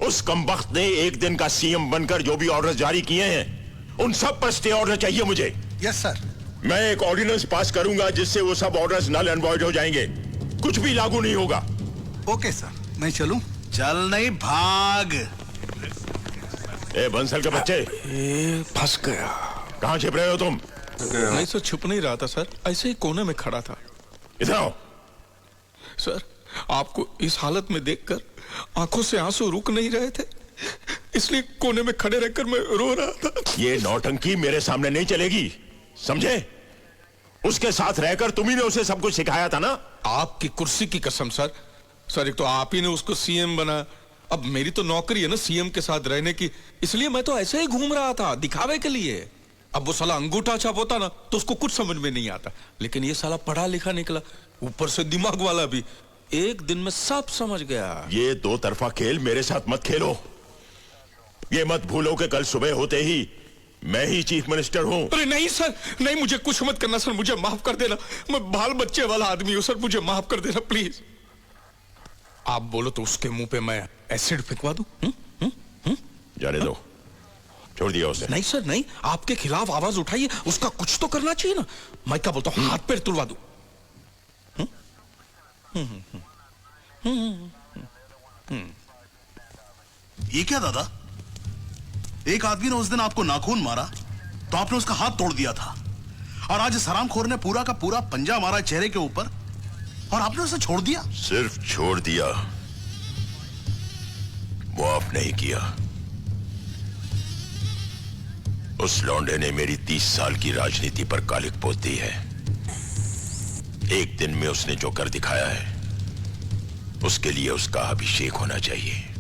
उस कमबख्त ने एक दिन का सीएम बनकर जो भी ऑर्डर जारी किए हैं उन सब पर स्टे ऑर्डर चाहिए मुझे। Yes sir. मैं एक ऑर्डिनेंस पास करूंगा जिससे वो सब ऑर्डर्स नल एंड वॉइड हो जाएंगे, कुछ भी लागू नहीं होगा। ओके सर, मैं चलूं? चल नहीं, भाग। ए बंसल के बच्चे, फंस गया। कहां छिप रहे हो तुम? नहीं सर, छुप नहीं रहा था सर, ऐसे ही कोने में खड़ा था। इधर आओ। सर, आपको इस हालत में देखकर आंखों से आंसू रुक नहीं रहे थे, इसलिए कोने में खड़े रहकर मैं रो रहा था। ये नौटंकी मेरे सामने नहीं चलेगी, समझे? उसके साथ रहकर तुम्ही ने उसे सब कुछ सिखाया था ना। आपकी कुर्सी की कसम सर। सर, एक तो आप ही ने उसको सीएम बना, अब मेरी तो नौकरी है ना सीएम के साथ रहने की, इसलिए मैं तो ऐसे ही घूम रहा था दिखावे के लिए। अब वो साला अंगूठा छाप होता ना तो उसको कुछ समझ में नहीं आता, लेकिन ये साला पढ़ा लिखा निकला, ऊपर से दिमाग वाला भी, एक दिन में सब समझ गया। ये दो तरफा खेल मेरे साथ मत खेलो। ये मत भूलो कि कल सुबह होते ही मैं ही चीफ मिनिस्टर हूं। अरे नहीं सर, नहीं, मुझे कुछ मत करना सर, मुझे माफ कर देना, मैं बाल बच्चे वाला आदमी हूं सर, मुझे माफ कर देना प्लीज। आप बोलो तो उसके मुंह पे मैं एसिड फेंकवा दूं? जाने दो, छोड़ दिया उसे। नहीं सर नहीं, आपके खिलाफ आवाज उठाइए, उसका कुछ तो करना चाहिए ना। मैं क्या बोलता हूं, हाथ पैर तुड़वा दूं? ये क्या दादा, एक आदमी ने उस दिन आपको नाखून मारा तो आपने उसका हाथ तोड़ दिया था, और आज इस हरामखोर ने पूरा का पूरा पंजा मारा चेहरे के ऊपर और आपने उसे छोड़ दिया। सिर्फ छोड़ दिया, माफ नहीं किया। उस लौंडे ने मेरी 30 साल की राजनीति पर कालिक पोत दी है। एक दिन में उसने जो कर दिखाया है उसके लिए उसका अभिषेक होना चाहिए।